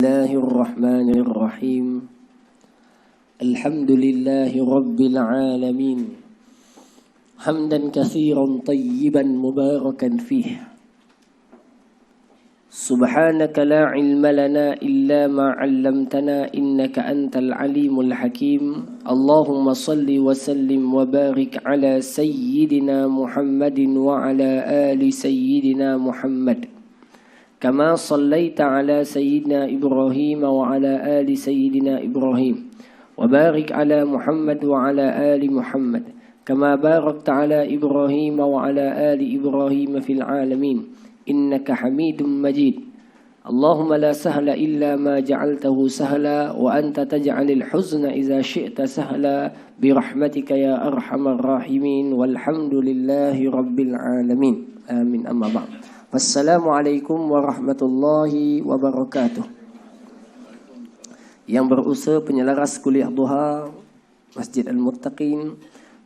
الله الرحمن الرحيم. الحمد لله رب العالمين حمدا كثيرا طيبا مباركا فيه. سبحانك لا علم لنا إلا ما علمتنا إنك أنت العليم الحكيم. اللهم صل وسلم وبارك على سيدنا محمد وعلى آل سيدنا محمد كما صليت على سيدنا إبراهيم وعلى آل سيدنا إبراهيم وبارك على محمد وعلى آل محمد كما باركت على إبراهيم وعلى آل إبراهيم في العالمين إنك حميد مجيد. اللهم لا سهل إلا ما جعلته سهلا وأنت تجعل الحزن إذا شئت سهلا برحمتك يا أرحم الراحمين والحمد لله رب العالمين آمين. أما بعد. Assalamualaikum warahmatullahi wabarakatuh. Yang berusaha penyelaras kuliah duha Masjid Al-Muttaqin,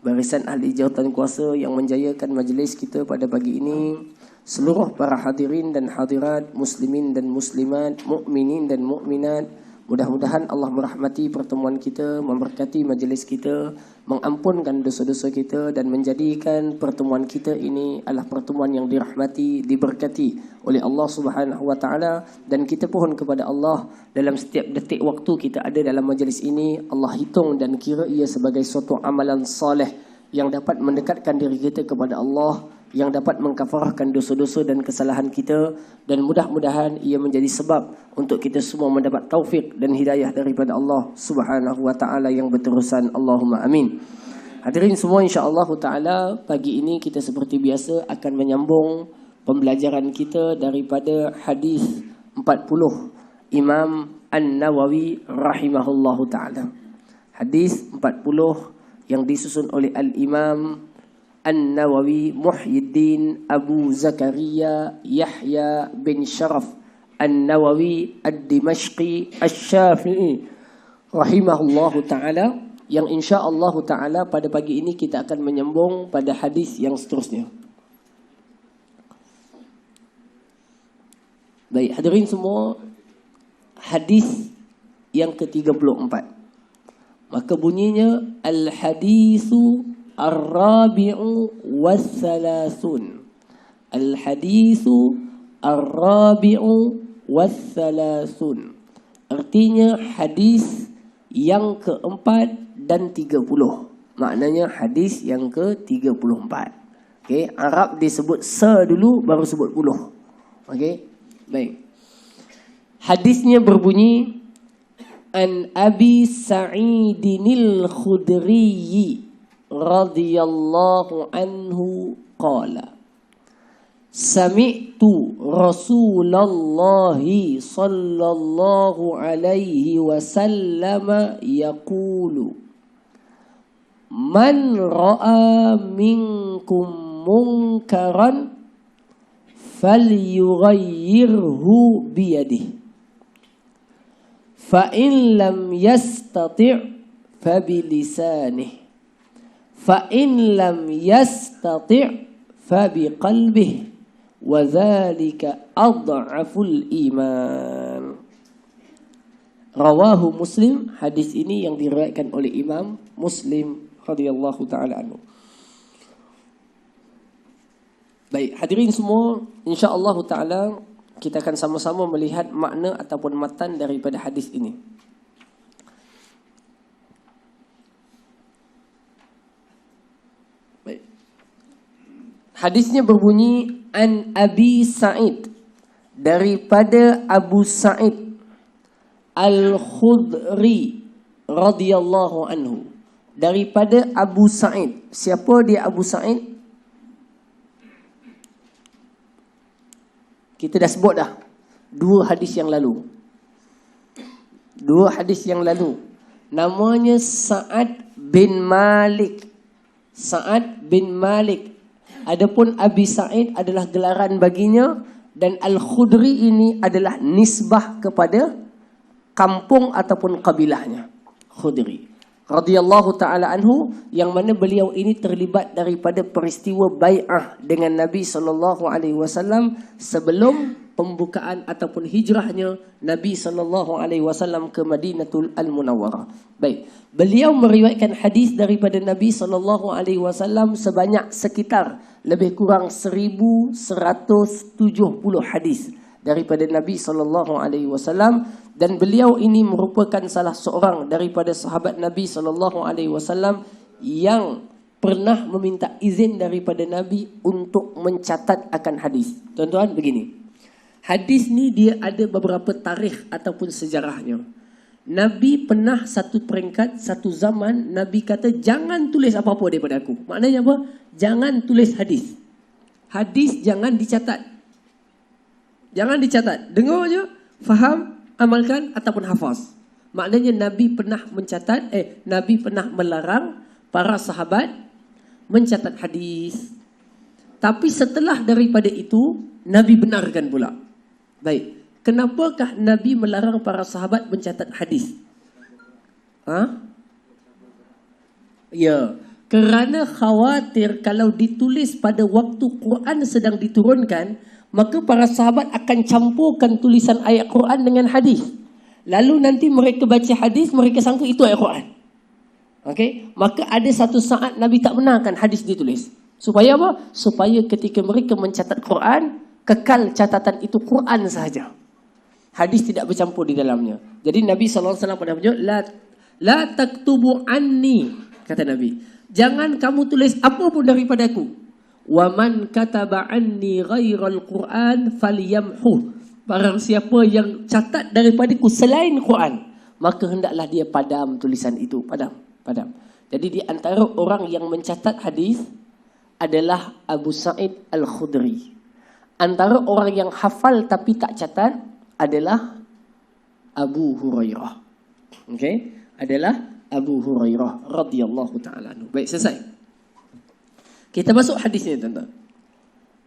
barisan ahli jawatan kuasa yang menjayakan majlis kita pada pagi ini, seluruh para hadirin dan hadirat, muslimin dan muslimat, mukminin dan mukminat, mudah-mudahan Allah merahmati pertemuan kita, memberkati majlis kita, mengampunkan dosa-dosa kita dan menjadikan pertemuan kita ini adalah pertemuan yang dirahmati, diberkati oleh Allah Subhanahu wa taala, dan kita pohon kepada Allah dalam setiap detik waktu kita ada dalam majlis ini, Allah hitung dan kira ia sebagai suatu amalan soleh yang dapat mendekatkan diri kita kepada Allah, yang dapat mengkafarahkan dosa-dosa dan kesalahan kita, dan mudah-mudahan ia menjadi sebab untuk kita semua mendapat taufik dan hidayah daripada Allah Subhanahu wa taala yang berterusan. Allahumma amin. Hadirin semua, insya-Allah taala pagi ini kita seperti biasa akan menyambung pembelajaran kita daripada hadis 40 Imam An-Nawawi rahimahullahu taala. Hadis 40 yang disusun oleh Al-Imam An-Nawawi Muhyiddin Abu Zakaria Yahya bin Sharaf An-Nawawi Ad-Dimashqi Asy-Syafi'i rahimahullahu ta'ala, yang insya-Allah ta'ala pada pagi ini kita akan menyambung pada hadis yang seterusnya. Baik, hadirin semua, hadis yang ke-34. Maka bunyinya al-haditsu ar-rabi'u was-salasun. Al-haditsu ar-rabi'u was-salasun. Artinya hadis yang keempat dan 30. Maknanya hadis yang ke-34. Okey, Arab disebut sa dulu baru sebut puluh. Okey. Baik. Hadisnya berbunyi an Abi Sa'idinil Khudri radhiyallahu anhu qala sami'tu Rasulullah sallallahu alaihi wasallam yaqulu man ra'a minkum munkaran falyughayyirhu biyadihi fa in lam yastati' fa bilisanih fa in lam yastati' fa biqalbihi wa dzalika adhaful iman. Rawahu Muslim. Hadis ini yang diriwayatkan oleh Imam Muslim radhiyallahu taala anhu. Baik, hadirin semua, insya-Allah taala kita akan sama-sama melihat makna ataupun matan daripada hadis ini. Baik. Hadisnya berbunyi an Abi Sa'id, daripada Abu Sa'id Al-Khudri radhiyallahu anhu. Daripada Abu Sa'id. Siapa dia Abu Sa'id? Kita dah sebut dah dua hadis yang lalu. Namanya Sa'ad bin Malik. Sa'ad bin Malik. Adapun Abi Sa'id adalah gelaran baginya, dan Al-Khudri ini adalah nisbah kepada kampung ataupun kabilahnya. Khudri radhiyallahu taala anhu, yang mana beliau ini terlibat daripada peristiwa bai'ah dengan Nabi sallallahu alaihi wasallam sebelum pembukaan ataupun hijrahnya Nabi SAW ke Madinatul Al-Munawwarah. Baik, beliau meriwayatkan hadis daripada Nabi SAW sebanyak sekitar lebih kurang 1170 hadis daripada Nabi SAW, dan beliau ini merupakan salah seorang daripada sahabat Nabi SAW yang pernah meminta izin daripada Nabi untuk mencatat akan hadis. Tuan-tuan, begini. Hadis ni dia ada beberapa tarikh ataupun sejarahnya. Nabi pernah satu peringkat, satu zaman, Nabi kata jangan tulis apa-apa daripada aku. Maknanya apa? Jangan tulis hadis. Hadis jangan dicatat. Jangan dicatat. Dengar je, faham, amalkan ataupun hafaz. Maknanya Nabi pernah mencatat, Nabi pernah melarang para sahabat mencatat hadis. Tapi setelah daripada itu, Nabi benarkan pula. Baik, kenapakah Nabi melarang para sahabat mencatat hadis? Ya, kerana khawatir kalau ditulis pada waktu Quran sedang diturunkan, maka para sahabat akan campurkan tulisan ayat Quran dengan hadis. Lalu nanti mereka baca hadis, mereka sangka itu ayat Quran. Okey, maka ada satu saat Nabi tak benarkan hadis ditulis. Supaya apa? Supaya ketika mereka mencatat Quran, kekal catatan itu Quran sahaja. Hadis tidak bercampur di dalamnya. Jadi Nabi SAW pernah menyebut, La taktubu anni, kata Nabi. Jangan kamu tulis apa pun daripada aku. Wa man kataba anni ghairal Quran falyamhu. Barang siapa yang catat daripadaku selain Quran, maka hendaklah dia padam tulisan itu. Padam. Jadi di antara orang yang mencatat hadis adalah Abu Sa'id Al-Khudri. Antara orang yang hafal tapi tak catat adalah Abu Hurairah. Okey, adalah Abu Hurairah radhiyallahu taala anhu. Baik, selesai. Kita masuk hadis ni, tuan-tuan.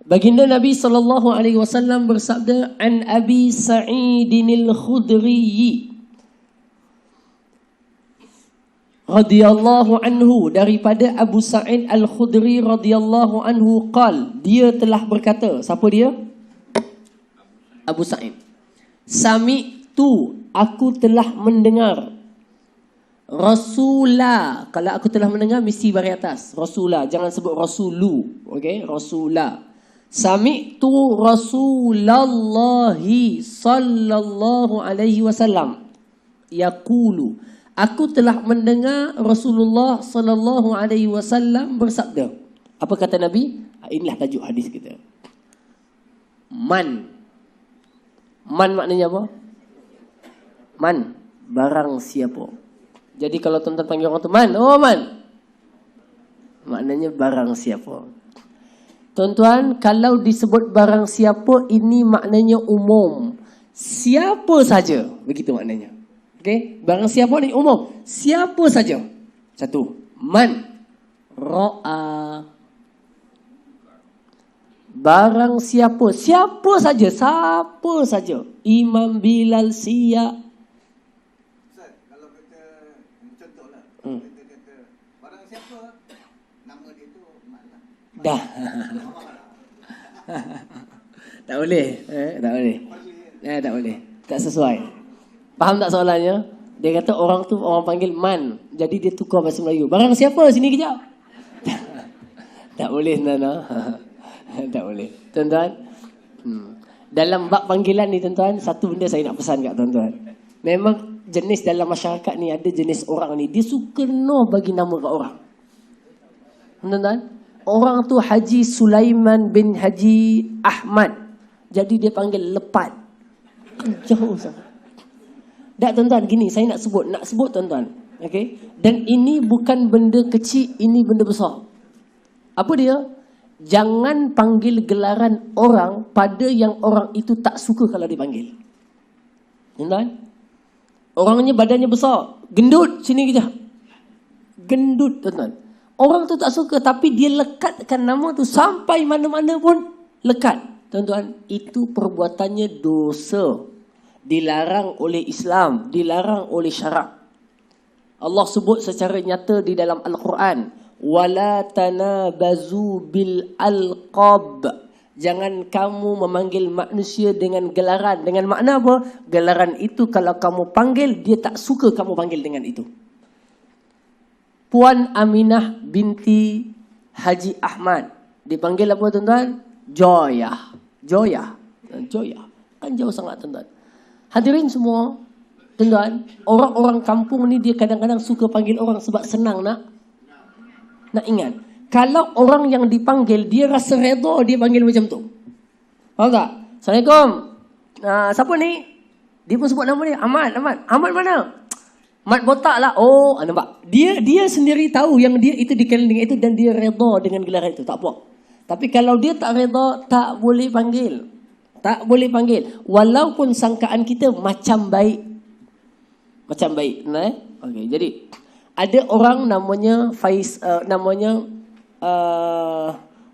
Baginda Nabi SAW bersabda, an Abi Sa'idin Al-Khudri radhiyallahu anhu, daripada Abu Sa'id Al-Khudri radhiyallahu anhu qal, dia telah berkata. Siapa dia? Abu Sa'id. Sami'tu, aku telah mendengar. Rasulah, kalau aku telah mendengar mesti bari atas. Rasulah, jangan sebut rasulu. Okey, rasulah. Sami'tu Rasulallahi sallallahu alaihi wasallam yaqulu, aku telah mendengar Rasulullah sallallahu alaihi wasallam bersabda. Apa kata Nabi? Inilah tajuk hadis kita. Man maknanya apa? Man, barang siapa. Jadi kalau tuan-tuan panggil orang tu man, oh man, maknanya barang siapa. Tuan-tuan, kalau disebut barang siapa, ini maknanya umum. Siapa saja, begitu maknanya. Okey, barang siapa ni umum. Siapa saja. Satu, man ra'a. Barang siapa, siapa saja, siapa saja. Imam Bilal siap. Ustaz, kalau kita contohlah, kita kata barang siapa, nama dia tu Mat lah. Dah. Tak boleh, tak boleh. Tak boleh. Tak sesuai. Faham tak soalannya? Dia kata orang tu orang panggil man, jadi dia tukar bahasa Melayu. Barang siapa sini kejap. Tak boleh, Nana. Tak boleh. Tuan-tuan, dalam bab panggilan ni, tuan-tuan, satu benda saya nak pesan kat tuan-tuan. Memang jenis dalam masyarakat ni, ada jenis orang ni, dia suka bagi nama kat orang. Tuan-tuan, orang tu Haji Sulaiman bin Haji Ahmad, jadi dia panggil lepat. Jauh sangat. Tak, tuan-tuan, gini saya nak sebut tuan-tuan. Okey? Dan ini bukan benda kecil, ini benda besar. Apa dia? Jangan panggil gelaran orang pada yang orang itu tak suka kalau dipanggil. Tuan-tuan, orangnya badannya besar, gendut, sini kejap. Gendut, tuan-tuan. Orang tu tak suka, tapi dia lekatkan nama tu sampai mana-mana pun lekat. Tuan-tuan, itu perbuatannya dosa. Dilarang oleh Islam, dilarang oleh syarak. Allah sebut secara nyata di dalam Al-Quran, wala tanabazu bil alqab, Jangan kamu memanggil manusia dengan gelaran. Dengan makna apa? Gelaran itu kalau kamu panggil, dia tak suka kamu panggil dengan itu. Puan Aminah binti Haji Ahmad. Dipanggil apa tuan-tuan? Joya. Joya. Joya. Kan jauh sangat tuan-tuan. Hadirin semua. Tuan-tuan. Orang-orang kampung ni dia kadang-kadang suka panggil orang sebab senang nak ingat. Kalau orang yang dipanggil, dia rasa redha dia panggil macam tu. Faham tak? Assalamualaikum. Siapa ni? Dia pun sebut nama dia. Ahmad. Ahmad mana? Mat botak lah. Oh, nampak. Dia sendiri tahu yang dia itu dikenal dengan itu dan dia redha dengan gelaran itu. Tak apa. Tapi kalau dia tak redha, tak boleh panggil. Tak boleh panggil. Walaupun sangkaan kita macam baik. Macam baik. Nah, okey. Jadi ada orang namanya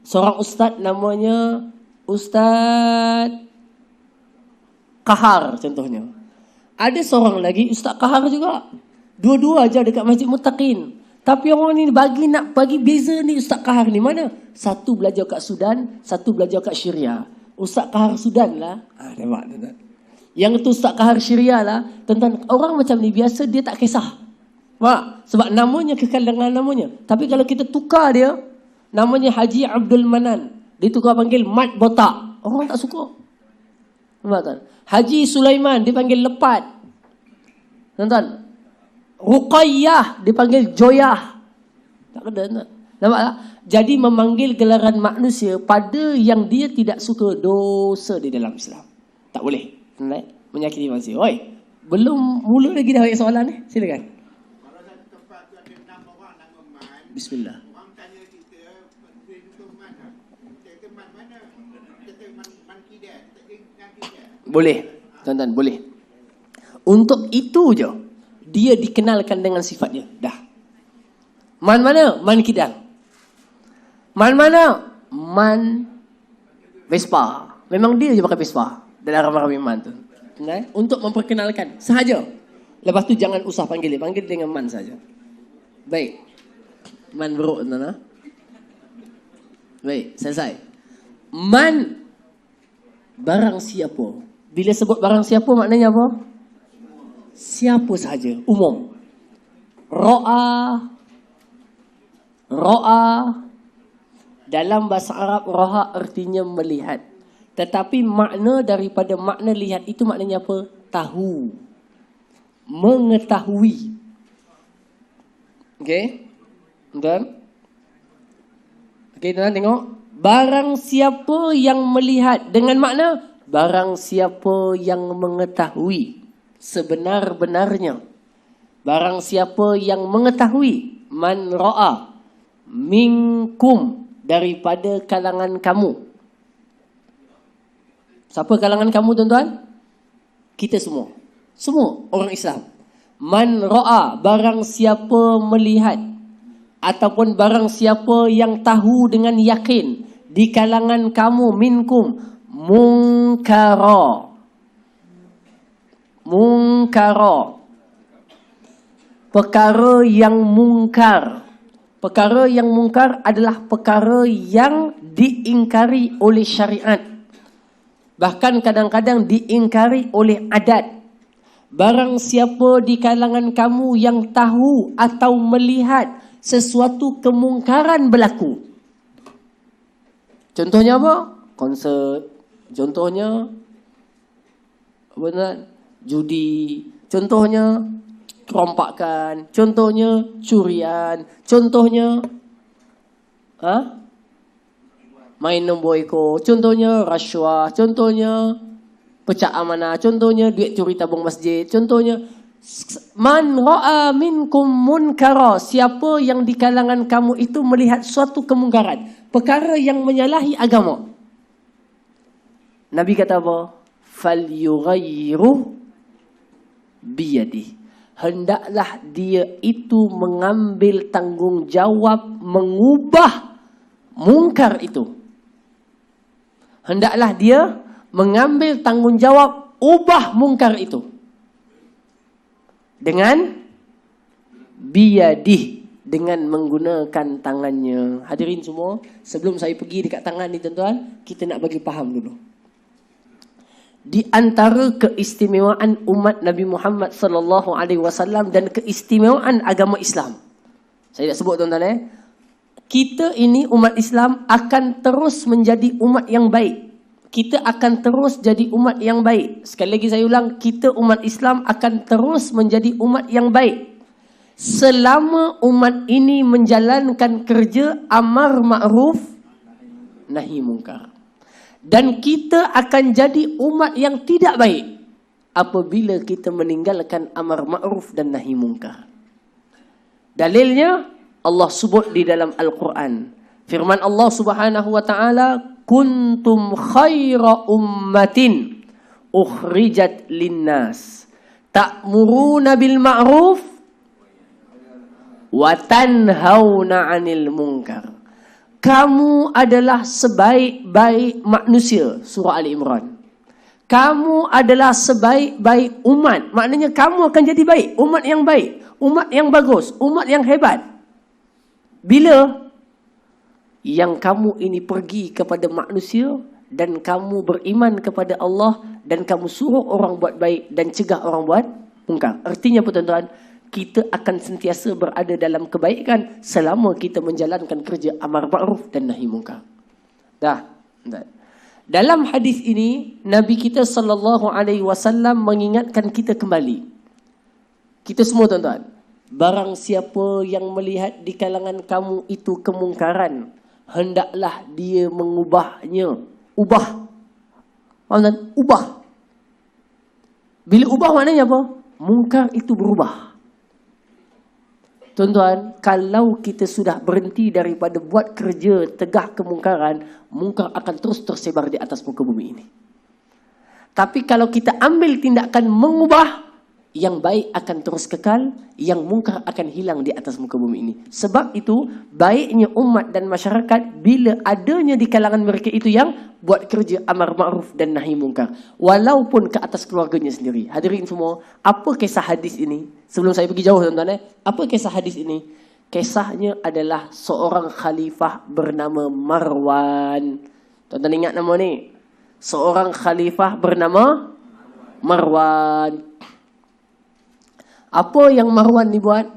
seorang ustaz namanya Ustaz Kahar contohnya. Ada seorang lagi Ustaz Kahar juga. Dua-dua aja dekat Masjid Muttaqin. Tapi orang ni nak bagi beza ni Ustaz Kahar ni mana? Satu belajar kat Sudan, satu belajar kat Syria. Ustaz Kahar Sudan lah. Nampak tuan-tuan. Yang tu Ustaz Kahar Syria lah. Tuan-tuan, orang macam ni biasa dia tak kisah. Mak, sebab namanya kekal dengan namanya. Tapi kalau kita tukar dia, namanya Haji Abdul Manan, ditukar panggil Mat Botak, orang tak suka. Tuan-tuan. Haji Sulaiman dipanggil Lepat. Tuan-tuan. Ruqayyah dipanggil Joyah. Tak ada tuan. Nampak tak? Jadi memanggil gelaran manusia pada yang dia tidak suka, dosa di dalam Islam. Tak boleh. Tuan-tuan. Menyakiti manusia. Oi, belum mula lagi dah soalan ni. Silakan. Bismillah. Orang tanya kita, itu mana? Kita mana? Kita man kidal, kita boleh, tuan-tuan, boleh. Untuk itu je dia dikenalkan dengan sifat dia. Dah. Man mana? Man kidal. Man mana? Man Vespa. Memang dia je pakai Vespa dalam ramai-ramai man tu. Untuk memperkenalkan sahaja. Lepas tu jangan usah panggil dia. Panggil dengan man saja. Baik. Man bro, tuan-tuan. Baik, selesai. Man barang siapa. Bila sebut barang siapa maknanya apa? Siapa sahaja, umum. Ro'a dalam bahasa Arab ro'a artinya melihat. Tetapi makna daripada makna lihat itu maknanya apa? Tahu. Mengetahui. Okey? Tuan. Okey, tuan tengok. Barang siapa yang melihat dengan makna barang siapa yang mengetahui sebenar-benarnya. Barang siapa yang mengetahui man ra'a minkum daripada kalangan kamu. Siapa kalangan kamu tuan-tuan? Kita semua. Semua orang Islam. Man ra'a barang siapa melihat ataupun barang siapa yang tahu dengan yakin di kalangan kamu minkum munkara. Perkara yang mungkar. Perkara yang mungkar adalah perkara yang diingkari oleh syariat. Bahkan kadang-kadang diingkari oleh adat. Barang siapa di kalangan kamu yang tahu atau melihat sesuatu kemungkaran berlaku. Contohnya apa? Konsert. Contohnya apa? Judi. Contohnya kerompakan. Contohnya curian. Contohnya main nombor ekor. Contohnya rasuah. Contohnya pecah amanah. Contohnya duit curi tabung masjid. Contohnya man ra'a minkum munkara. Siapa yang di kalangan kamu itu melihat suatu kemungkaran, perkara yang menyalahi agama. Nabi kata apa? Falyughayyiru biyadi. Hendaklah dia itu mengambil tanggungjawab mengubah mungkar itu. Hendaklah dia mengambil tanggungjawab ubah mungkar itu. Dengan biyadih, dengan menggunakan tangannya. Hadirin semua, sebelum saya pergi dekat tangan ni tuan-tuan, kita nak bagi faham dulu. Di antara keistimewaan umat Nabi Muhammad sallallahu alaihi wasallam dan keistimewaan agama Islam. Saya nak sebut tuan-tuan kita ini umat Islam akan terus menjadi umat yang baik. Kita akan terus jadi umat yang baik. Sekali lagi saya ulang, kita umat Islam akan terus menjadi umat yang baik selama umat ini menjalankan kerja amar ma'ruf nahi mungkar. Dan kita akan jadi umat yang tidak baik apabila kita meninggalkan amar ma'ruf dan nahi mungkar. Dalilnya Allah sebut di dalam Al-Quran. Firman Allah Subhanahu wa taala, kuntum khaira ummatin ukhrijat linnas ta'muruna bil ma'ruf wa tanhauna 'anil munkar. Kamu adalah sebaik-baik manusia, surah Ali Imran. Kamu adalah sebaik-baik umat. Maknanya kamu akan jadi baik, umat yang baik, umat yang bagus, umat yang hebat. Bila yang kamu ini pergi kepada manusia dan kamu beriman kepada Allah dan kamu suruh orang buat baik dan cegah orang buat mungkar. Artinya apa tuan-tuan? Kita akan sentiasa berada dalam kebaikan selama kita menjalankan kerja amar ma'ruf dan nahi mungkar. Dah. Dalam hadis ini Nabi kita sallallahu alaihi wasallam mengingatkan kita kembali. Kita semua tuan-tuan, barang siapa yang melihat di kalangan kamu itu kemungkaran, hendaklah dia mengubahnya. Ubah. Ubah. Bila ubah maknanya apa? Mungkar itu berubah. Tuan-tuan, kalau kita sudah berhenti daripada buat kerja tegah kemungkaran, mungkar akan terus tersebar di atas muka bumi ini. Tapi kalau kita ambil tindakan mengubah, yang baik akan terus kekal, yang mungkar akan hilang di atas muka bumi ini. Sebab itu, baiknya umat dan masyarakat bila adanya di kalangan mereka itu yang buat kerja amar ma'ruf dan nahi mungkar. Walaupun ke atas keluarganya sendiri. Hadirin semua, apa kisah hadis ini? Sebelum saya pergi jauh tuan-tuan, apa kisah hadis ini? Kisahnya adalah seorang khalifah bernama Marwan. Tuan-tuan ingat nama ni? Seorang khalifah bernama Marwan. Apa yang Marwan ni buat?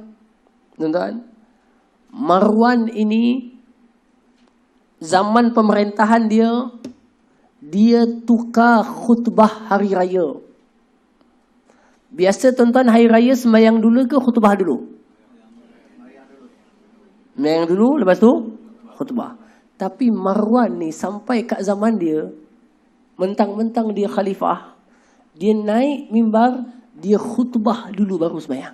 Tuan-tuan, Marwan ini zaman pemerintahan dia tukar khutbah hari raya. Biasa tuan-tuan hari raya sembahyang dulu ke khutbah dulu? Sembahyang dulu, lepas tu khutbah. Tapi Marwan ni sampai kat zaman dia, mentang-mentang dia khalifah, dia naik mimbar, dia khutbah dulu baru sembahyang.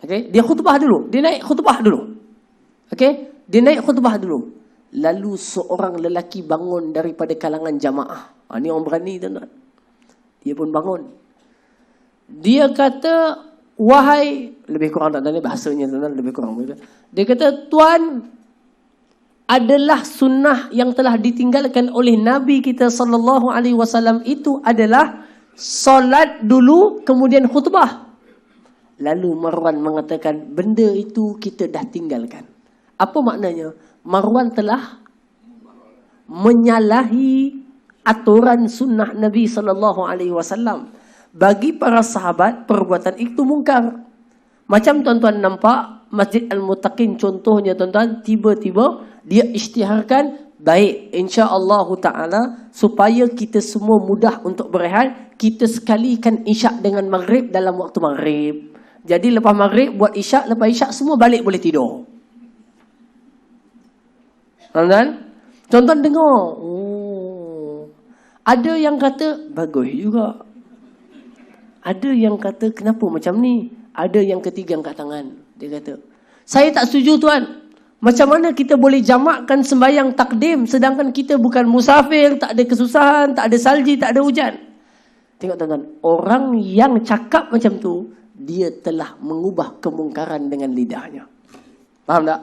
Okey, dia khutbah dulu, dia naik khutbah dulu. Okey, dia naik khutbah dulu. Lalu seorang lelaki bangun daripada kalangan jamaah. Ni orang berani tuan-tuan. Dia pun bangun. Dia kata, wahai, lebih kurang tak tahu ni bahasanya tuan-tuan, lebih kurang. Dia kata, tuan, adalah sunnah yang telah ditinggalkan oleh Nabi kita sallallahu alaihi wasallam itu adalah solat dulu kemudian khutbah. Lalu Marwan mengatakan, benda itu kita dah tinggalkan. Apa maknanya? Marwan telah menyalahi aturan sunnah Nabi sallallahu alaihi wasallam. Bagi para sahabat, perbuatan itu mungkar. Macam tuan-tuan nampak Masjid Al-Muttaqin contohnya tuan-tuan, tiba-tiba dia isytiharkan, baik, insya-Allah taala supaya kita semua mudah untuk berehat, kita sekalikan isyak dengan maghrib dalam waktu maghrib. Jadi lepas maghrib buat isyak, lepas isyak semua balik boleh tidur. Tuan-tuan dengar. Oh. Ada yang kata bagus juga. Ada yang kata kenapa macam ni? Ada yang ketiga angkat tangan. Dia kata, saya tak setuju tuan. Macam mana kita boleh jamakkan sembahyang takdim sedangkan kita bukan musafir, tak ada kesusahan, tak ada salji, tak ada hujan. Tengok tuan-tuan, orang yang cakap macam tu, dia telah mengubah kemungkaran dengan lidahnya. Faham tak?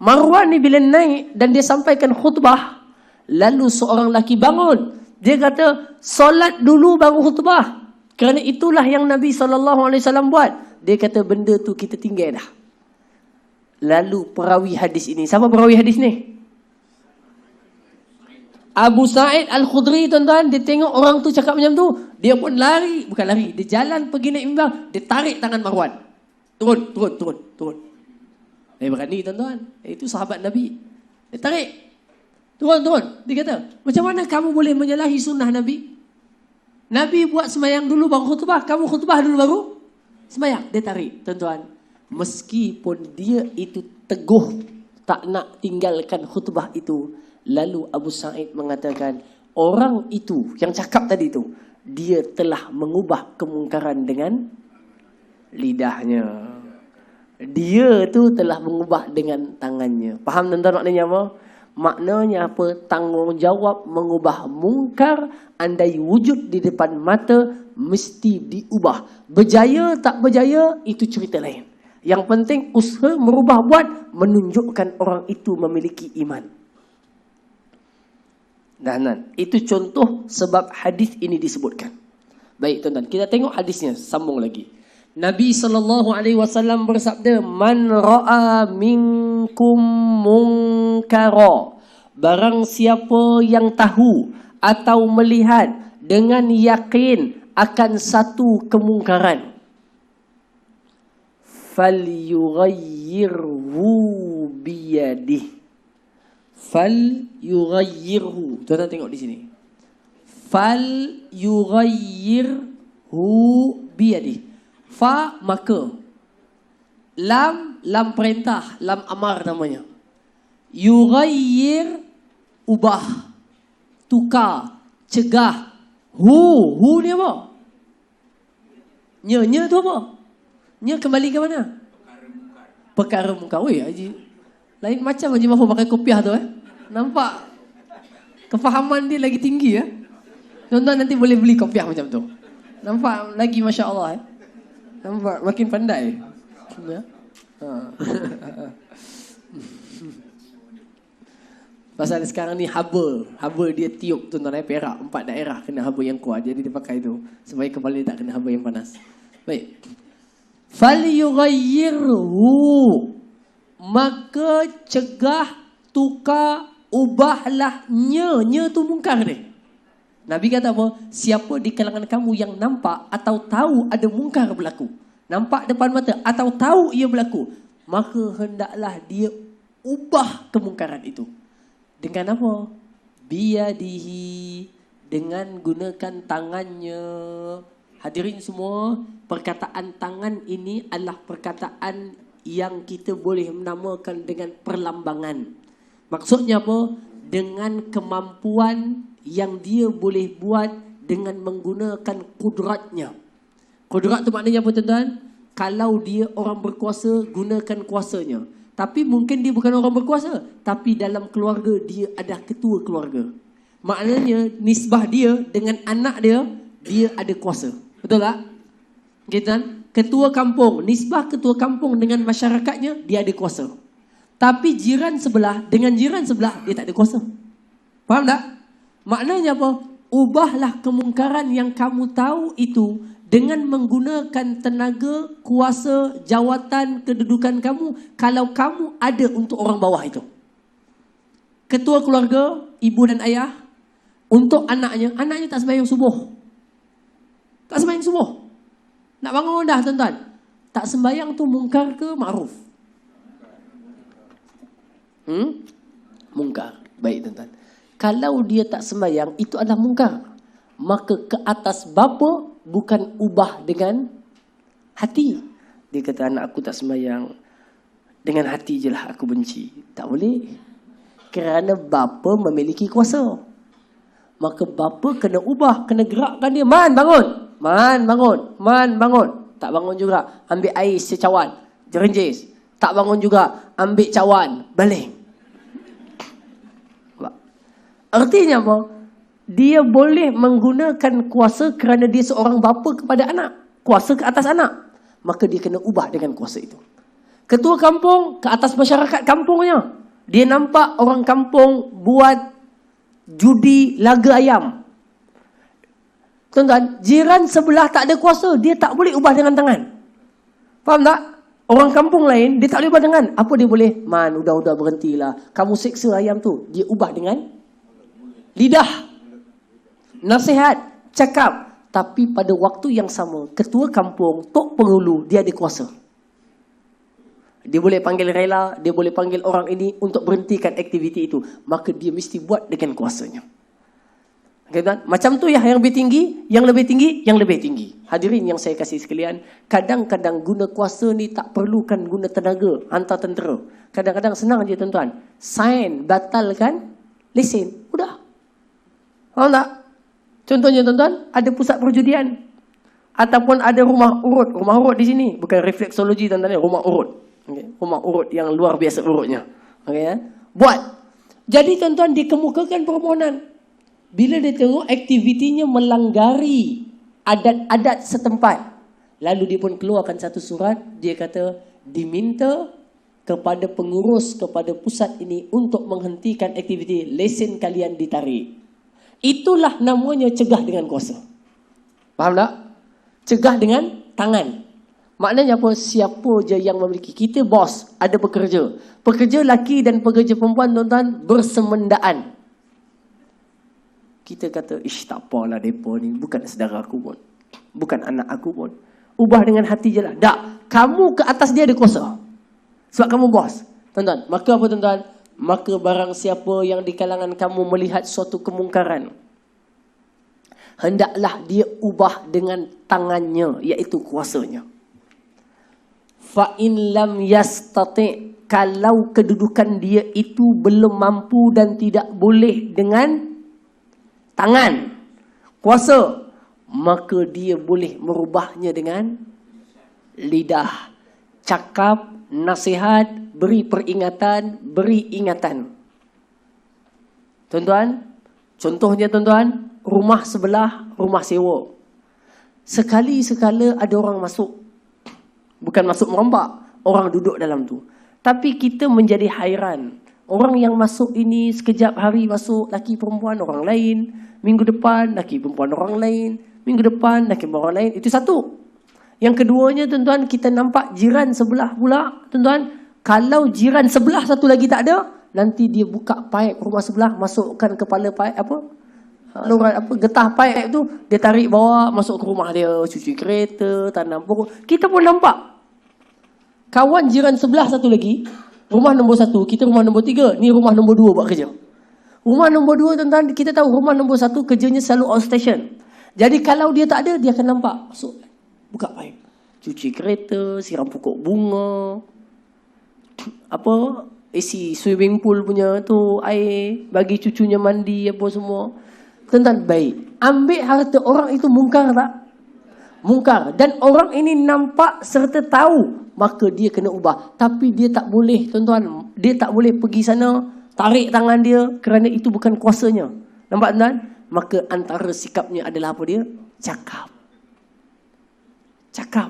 Marwan ni bila naik dan dia sampaikan khutbah, lalu seorang lelaki bangun. Dia kata, solat dulu baru khutbah. Kerana itulah yang Nabi SAW buat. Dia kata benda tu kita tinggal dah. Lalu perawi hadis ini. Siapa perawi hadis ni? Abu Sa'id Al-Khudri, tuan-tuan. Dia tengok orang tu cakap macam tu. Dia pun lari. Bukan lari. Dia jalan pergi naik mimbar. Dia tarik tangan Marwan. Turun. Berani, tuan-tuan. Itu sahabat Nabi. Dia tarik. Turun. Dia kata, macam mana kamu boleh menyalahi sunnah Nabi? Nabi buat sembahyang dulu baru khutbah. Kamu khutbah dulu baru sembahyang. Dia tarik, tuan-tuan. Meskipun dia itu teguh tak nak tinggalkan khutbah itu, lalu Abu Sa'id mengatakan, orang itu yang cakap tadi tu, dia telah mengubah kemungkaran dengan lidahnya. Dia tu telah mengubah dengan tangannya. Faham tuan-tuan maknanya apa? Maknanya apa? Tanggungjawab mengubah mungkar, andai wujud di depan mata, mesti diubah. Berjaya tak berjaya, itu cerita lain. Yang penting usaha merubah buat, menunjukkan orang itu memiliki iman. Dan itu contoh sebab hadis ini disebutkan. Baik tuan-tuan, kita tengok hadisnya, sambung lagi. Nabi SAW bersabda, man ra'a minkum munkara, barang siapa yang tahu atau melihat dengan yakin akan satu kemungkaran, falyughayyirhu biyadihi. Falyughayyirhu. Tuan-tuan tengok di sini. Falyughayyirhu biyadihi. Fa maka. Lam perintah, lam amar namanya. Yughayyir ubah, tukar, cegah. Hu ni apa? Nya tu apa? Nya kembali ke mana? Perkara mungkar. Weh, Haji. Lain macam Haji Mahfuz pakai kopiah tu Nampak kefahaman dia lagi tinggi Tuan-tuan nanti boleh beli kopiah macam tu. Nampak lagi Masya Allah Nampak makin pandai. Pasal sekarang ni haba dia tiup tuan-tuan Perak 4 daerah kena haba yang kuat. Jadi dia pakai tu supaya kepala dia tak kena haba yang panas. Baik. Falyughayyirhu, maka cegah, tukar, ubahlah nya tu mungkar ni. Nabi kata apa? Siapa di kalangan kamu yang nampak atau tahu ada mungkar berlaku, nampak depan mata atau tahu ia berlaku, maka hendaklah dia ubah kemungkaran itu. Dengan apa? Biyadihi, dengan gunakan tangannya. Hadirin semua, perkataan tangan ini adalah perkataan yang kita boleh menamakan dengan perlambangan. Maksudnya apa? Dengan kemampuan yang dia boleh buat dengan menggunakan kudratnya. Kudrat tu maknanya apa tuan-tuan? Kalau dia orang berkuasa, gunakan kuasanya. Tapi mungkin dia bukan orang berkuasa, tapi dalam keluarga dia ada ketua keluarga. Maknanya nisbah dia dengan anak dia ada kuasa. Betul tak? Gitu. Ketua kampung, nisbah ketua kampung dengan masyarakatnya, dia ada kuasa. Tapi jiran sebelah dengan jiran sebelah, dia tak ada kuasa. Faham tak? Maknanya apa? Ubahlah kemungkaran yang kamu tahu itu dengan menggunakan tenaga, kuasa, jawatan, kedudukan kamu. Kalau kamu ada untuk orang bawah itu. Ketua keluarga, ibu dan ayah, untuk anaknya tak sembahyang subuh. Tak sembahyang subuh. Nak bangun dah tuan-tuan. Tak sembahyang tu mungkar ke ma'ruf? Mungkar. Baik tuan-tuan. Kalau dia tak sembahyang, itu adalah mungkar. Maka ke atas bapa bukan ubah dengan hati. Dia kata anak aku tak sembahyang, dengan hati je lah aku benci. Tak boleh. Kerana bapa memiliki kuasa. Maka bapa kena ubah, kena gerakkan dia. Man bangun. Man bangun. Man bangun. Tak bangun juga. Ambil air secawan. Jerenjis. Tak bangun juga. Ambil cawan. Baling. Artinya apa? Dia boleh menggunakan kuasa kerana dia seorang bapa kepada anak. Kuasa ke atas anak. Maka dia kena ubah dengan kuasa itu. Ketua kampung ke atas masyarakat kampungnya. Dia nampak orang kampung buat judi laga ayam. Tuan-tuan, jiran sebelah tak ada kuasa, dia tak boleh ubah dengan tangan. Faham tak? Orang kampung lain, dia tak boleh ubah dengan. Apa dia boleh? Man, udah berhentilah. Kamu seksa ayam tu. Dia ubah dengan lidah. Nasihat, cakap. Tapi pada waktu yang sama, ketua kampung, tok penghulu, dia ada kuasa. Dia boleh panggil rela, dia boleh panggil orang ini untuk berhentikan aktiviti itu. Maka dia mesti buat dengan kuasanya. Okay, macam tu yang lebih tinggi, yang lebih tinggi, yang lebih tinggi. Hadirin yang saya kasih sekalian, kadang-kadang guna kuasa ni tak perlukan guna tenaga, hantar tentera. Kadang-kadang senang je tuan-tuan. Sign, batalkan, lesen. Udah. Faham tak? Contohnya tuan-tuan, ada pusat perjudian. Ataupun ada rumah urut. Rumah urut di sini. Bukan refleksologi tuan-tuan, rumah urut. Okay. Rumah urut yang luar biasa urutnya. Okay, ya? Buat. Jadi tuan-tuan dikemukakan permohonan. Bila dia tengok aktivitinya melanggari adat-adat setempat. Lalu dia pun keluarkan satu surat. Dia kata diminta kepada pengurus, kepada pusat ini untuk menghentikan aktiviti. Lesen kalian ditarik. Itulah namanya cegah dengan kuasa. Faham tak? Cegah dengan tangan. Maknanya apa? Siapa je yang memiliki. Kita bos, ada pekerja. Pekerja lelaki dan pekerja perempuan tuan-tuan bersemendaan. Kita kata, tak apalah mereka ni. Bukan saudara aku pun. Bukan anak aku pun. Ubah dengan hati je lah. Tak. Kamu ke atas dia ada kuasa. Sebab kamu bos. Tuan-tuan. Maka apa tuan-tuan? Maka barang siapa yang di kalangan kamu melihat suatu kemungkaran. Hendaklah dia ubah dengan tangannya. Iaitu kuasanya. Fa'in lam yastati'. Kalau kedudukan dia itu belum mampu dan tidak boleh dengan tangan, kuasa, maka dia boleh merubahnya dengan lidah. Cakap, nasihat, beri peringatan, beri ingatan. Tuan-tuan, contohnya tuan-tuan, rumah sebelah, rumah sewa. Sekali-sekala ada orang masuk. Bukan masuk merompak, orang duduk dalam tu. Tapi kita menjadi hairan. Orang yang masuk ini sekejap hari masuk, laki perempuan orang lain. Minggu depan laki perempuan orang lain. Minggu depan laki perempuan orang lain. Itu satu. Yang keduanya tuan-tuan, kita nampak jiran sebelah pula. Tuan-tuan, kalau jiran sebelah satu lagi tak ada, nanti dia buka paip rumah sebelah, masukkan kepala paip getah paip tu, dia tarik bawa masuk ke rumah dia, cuci kereta, tanam pokok. Kita pun nampak. Kawan jiran sebelah satu lagi, rumah nombor 1, kita rumah nombor 3, ni rumah nombor 2 buat kerja. Rumah nombor 2 tuan-tuan, kita tahu rumah nombor 1 kerjanya selalu outstation. Jadi kalau dia tak ada, dia akan nampak. Masuk, buka paip. Cuci kereta, siram pokok bunga. Isi swimming pool punya tu, air. Bagi cucunya mandi, apa semua. Tuan-tuan, baik. Ambil harta orang itu mungkar tak? Mungkar. Dan orang ini nampak serta tahu. Maka dia kena ubah. Tapi dia tak boleh, tuan-tuan. Dia tak boleh pergi sana, tarik tangan dia, kerana itu bukan kuasanya. Nampak tuan-tuan? Maka antara sikapnya adalah apa dia? Cakap. Cakap.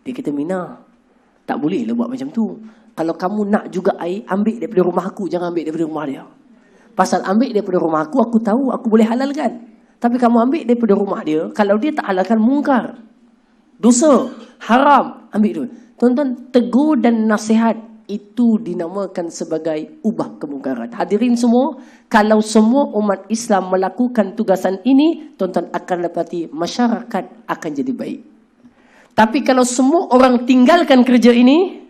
Dia kata, Mina, tak boleh lah buat macam tu. Kalau kamu nak juga air, ambil daripada rumah aku. Jangan ambil daripada rumah dia. Pasal ambil daripada rumah aku tahu aku boleh halalkan. Tapi kamu ambil daripada rumah dia, kalau dia tak halalkan, mungkar. Dosa. Haram. Ambil dulu. Tuan-tuan, tegur dan nasihat itu dinamakan sebagai ubah kemungkaran. Hadirin semua, kalau semua umat Islam melakukan tugasan ini, tuan-tuan akan dapati masyarakat akan jadi baik. Tapi kalau semua orang tinggalkan kerja ini,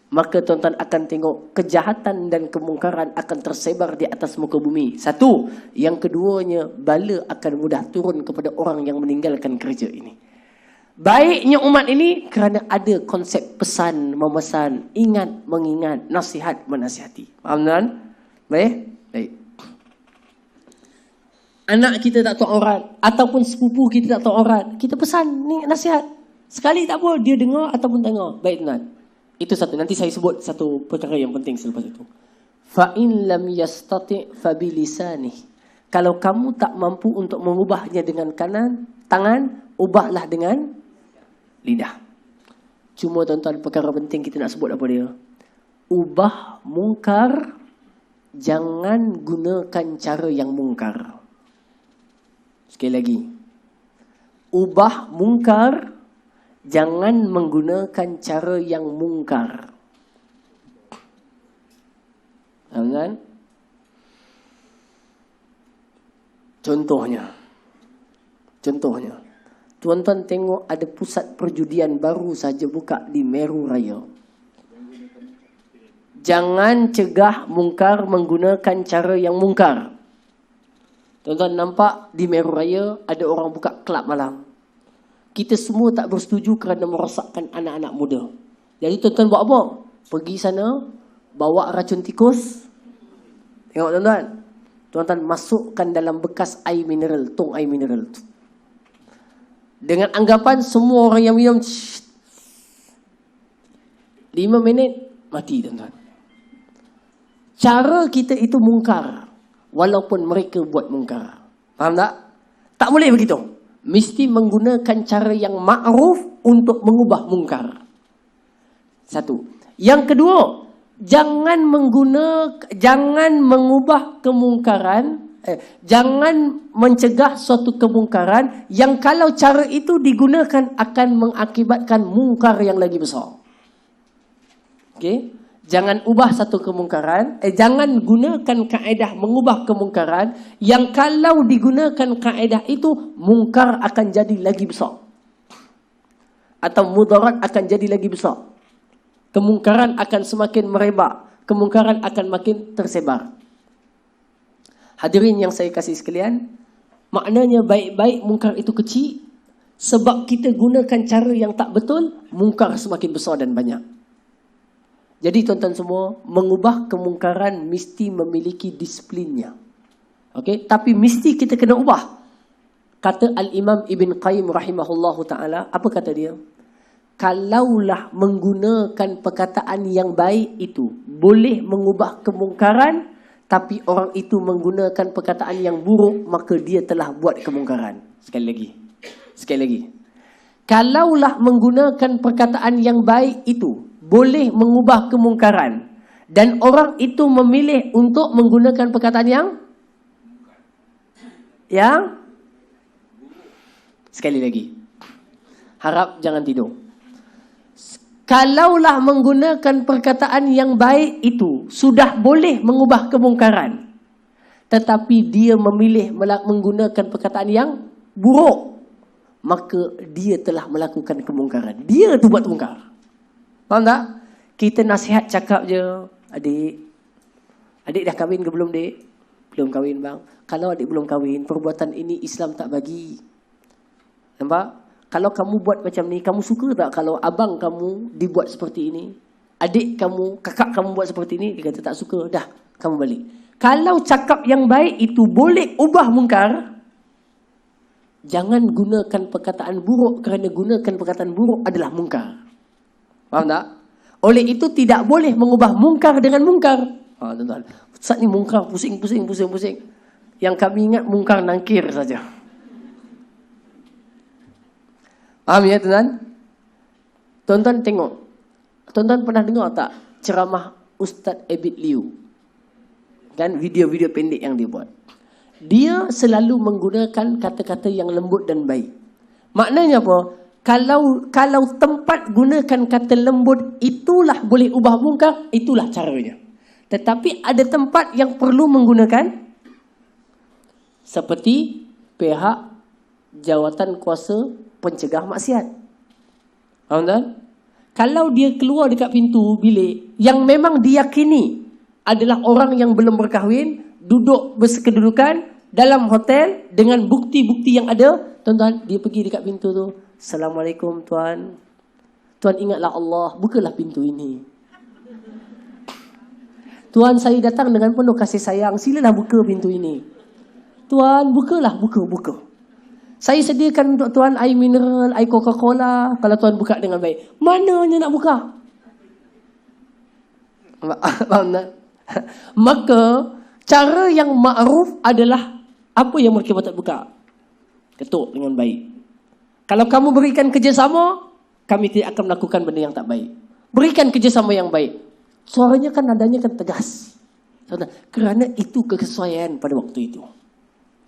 maka tuan-tuan akan tengok kejahatan dan kemungkaran akan tersebar di atas muka bumi. Satu. Yang keduanya, bala akan mudah turun kepada orang yang meninggalkan kerja ini. Baiknya umat ini kerana ada konsep pesan, memesan, ingat, mengingat, nasihat, menasihati. Faham tuan? Baik? Baik. Anak kita tak tahu aurat, ataupun sepupu kita tak tahu aurat, kita pesan, ni nasihat. Sekali tak apa, dia dengar ataupun tak dengar. Baik tuan. Itu satu. Nanti saya sebut satu perkara yang penting selepas itu. Fa'in lam yastati' fabilisanih. Kalau kamu tak mampu untuk mengubahnya dengan tangan, ubahlah dengan lidah. Cuma tuan-tuan, perkara penting kita nak sebut apa dia? Ubah mungkar, jangan gunakan cara yang mungkar. Sekali lagi. ubah mungkar, jangan menggunakan cara yang mungkar. Kan? Contohnya, tuan-tuan tengok ada pusat perjudian baru saja buka di Meru Raya. Jangan cegah mungkar menggunakan cara yang mungkar. Tuan-tuan nampak di Meru Raya ada orang buka kelab malam. Kita semua tak bersetuju kerana merosakkan anak-anak muda. Jadi tuan-tuan buat apa? Pergi sana, bawa racun tikus. Tengok tuan-tuan. Tuan-tuan masukkan dalam bekas air mineral, tong air mineral tu. Dengan anggapan semua orang yang minum 5 minit mati tuan-tuan. Cara kita itu mungkar walaupun mereka buat mungkar. Faham tak? Tak boleh begitu. Mesti menggunakan cara yang ma'ruf untuk mengubah mungkar. Satu. Yang kedua, jangan mengubah kemungkaran, jangan mencegah suatu kemungkaran yang kalau cara itu digunakan akan mengakibatkan mungkar yang lagi besar. Okey? Jangan ubah satu kemungkaran, jangan gunakan kaedah mengubah kemungkaran yang kalau digunakan kaedah itu mungkar akan jadi lagi besar. Atau mudarat akan jadi lagi besar. Kemungkaran akan semakin merebak, kemungkaran akan makin tersebar. Hadirin yang saya kasih sekalian, maknanya baik-baik mungkar itu kecil, sebab kita gunakan cara yang tak betul, mungkar semakin besar dan banyak. Jadi tuan-tuan semua, mengubah kemungkaran mesti memiliki disiplinnya. Okey, tapi mesti kita kena ubah. Kata Al-Imam Ibn Qayyim rahimahullahu ta'ala, apa kata dia? Kalaulah menggunakan perkataan yang baik itu boleh mengubah kemungkaran, tapi orang itu menggunakan perkataan yang buruk, maka dia telah buat kemungkaran. Sekali lagi. Kalaulah menggunakan perkataan yang baik itu boleh mengubah kemungkaran, dan orang itu memilih untuk menggunakan perkataan yang sekali lagi, harap jangan tidur. Kalaulah menggunakan perkataan yang baik itu sudah boleh mengubah kemungkaran, tetapi dia memilih menggunakan perkataan yang buruk, maka dia telah melakukan kemungkaran. Dia tu buat mungkar. Faham tak? Kita nasihat cakap je, adik dah kahwin ke belum, dek? Belum kahwin, bang. Kalau adik belum kahwin, perbuatan ini Islam tak bagi. Nampak? Kalau kamu buat macam ni, kamu suka tak kalau abang kamu dibuat seperti ini? Adik kamu, kakak kamu buat seperti ini? Dia kata tak suka. Dah, kamu balik. Kalau cakap yang baik itu boleh ubah mungkar, jangan gunakan perkataan buruk, kerana gunakan perkataan buruk adalah mungkar. Faham tak? Oleh itu tidak boleh mengubah mungkar dengan mungkar. Tuan-tuan, Ustaz ni mungkar pusing. Yang kami ingat mungkar nangkir saja. Faham ya tuan-tuan? Tuan-tuan tengok. Tuan-tuan pernah dengar tak ceramah Ustaz Abid Liu? Kan video-video pendek yang dia buat. Dia selalu menggunakan kata-kata yang lembut dan baik. Maknanya apa? Kalau tempat gunakan kata lembut itulah boleh ubah mungkar, itulah caranya. Tetapi ada tempat yang perlu menggunakan, seperti pihak jawatan kuasa pencegah maksiat. Faham tak? Kalau dia keluar dekat pintu bilik yang memang diyakini adalah orang yang belum berkahwin, duduk bersekedudukan dalam hotel dengan bukti-bukti yang ada, tuan-tuan, dia pergi dekat pintu tu. Assalamualaikum tuan. Tuan ingatlah Allah, bukalah pintu ini. Tuan, saya datang dengan penuh kasih sayang, silalah buka pintu ini. Tuan, bukalah, buka. Saya sediakan untuk tuan air mineral, air Coca-Cola, kalau tuan buka dengan baik. Mananya nak buka? Faham tak? Maka cara yang ma'ruf adalah apa yang mereka patut buka. Ketuk dengan baik. Kalau kamu berikan kerjasama, kami tidak akan melakukan benda yang tak baik. Berikan kerjasama yang baik. Suaranya kan, nadanya kan tegas. Kerana itu kesesuaian pada waktu itu.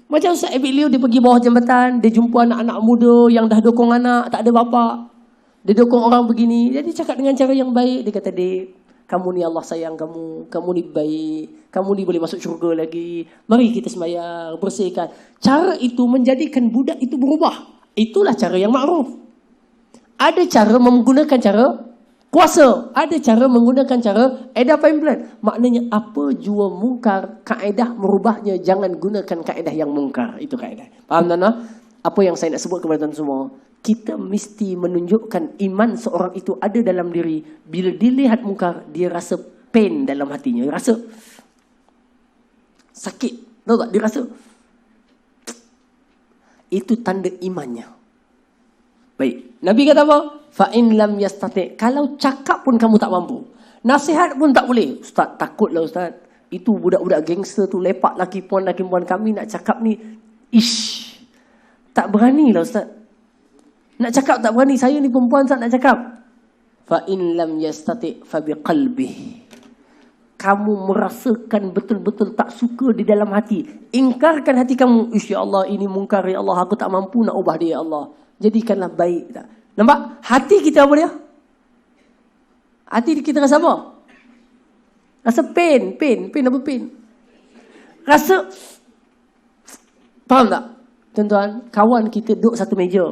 Macam Ustaz Abid Liu, dia pergi bawah jambatan, dia jumpa anak-anak muda yang dah dukung anak, tak ada bapa. Dia dukung orang begini. Jadi cakap dengan cara yang baik. Dia kata, "Dek, kamu ni Allah sayang kamu. Kamu ni baik. Kamu ni boleh masuk syurga lagi. Mari kita sembahyang, bersihkan." Cara itu menjadikan budak itu berubah. Itulah cara yang makruf. Ada cara menggunakan cara kuasa. Ada cara menggunakan cara edah pemplan. Maknanya apa jua mungkar, kaedah merubahnya. Jangan gunakan kaedah yang mungkar. Itu kaedah. Faham tuan-tuan? Apa yang saya nak sebut kepada tuan semua? Kita mesti menunjukkan iman seorang itu ada dalam diri. Bila dilihat mungkar, dia rasa pain dalam hatinya. Dia rasa sakit. Tahu tak? Dia rasa. Itu tanda imannya. Baik. Nabi kata apa? Fa'in lam yastati'. Kalau cakap pun kamu tak mampu. Nasihat pun tak boleh. Ustaz, takutlah Ustaz. Itu budak-budak gangster tu lepak laki puan kami nak cakap ni. Ish. Tak beranilah Ustaz. Nak cakap tak berani. Saya ni perempuan Ustaz nak cakap. Fa'in lam yastati' fa biqalbih. Kamu merasakan betul-betul tak suka di dalam hati. Ingkarkan hati kamu. Ya Allah, ini mungkar ya Allah. Aku tak mampu nak ubah dia ya Allah. Jadikanlah baik. Nampak? Hati kita apa dia? Hati kita rasa apa? Rasa pain. Pain apa pain? Rasa. Faham tak? Tuan-tuan, kawan kita duduk satu meja.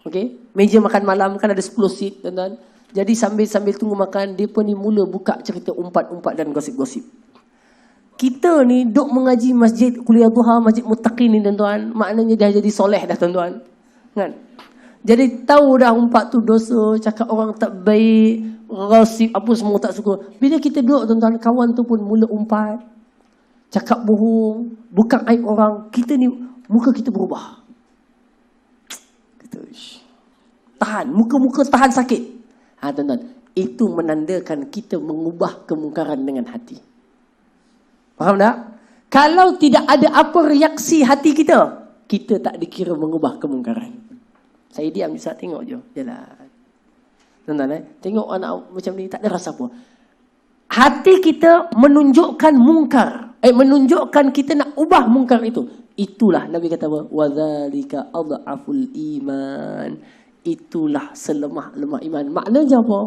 Okey? Meja makan malam kan ada 10 seat, tuan-tuan. Jadi sambil tunggu makan, dia pun ni mula buka cerita umpat-umpat dan gosip-gosip. Kita ni duk mengaji masjid kuliah duha, masjid muttaqin ni tuan-tuan. Maknanya dah jadi soleh dah tuan-tuan. Kan? Jadi tahu dah umpat tu dosa, cakap orang tak baik, gosip apa semua tak suka. Bila kita duduk tuan-tuan, kawan tu pun mula umpat. Cakap bohong, bukan aib orang. Kita ni, muka kita berubah. Kita tahan, muka-muka tahan sakit. Tuan-tuan, itu menandakan kita mengubah kemungkaran dengan hati. Faham tak? Kalau tidak ada apa reaksi hati kita, kita tak dikira mengubah kemungkaran. Saya diam Ustaz, tengok je. Jalan. Tuan-tuan, tengok anak macam ni, tak ada rasa apa. Hati kita menunjukkan mungkar. Menunjukkan kita nak ubah mungkar itu. Itulah Nabi kata apa? وَذَلِكَ أَضْعَفُ الْإِيمَانِ. Itulah selemah-lemah iman. Maknanya apa?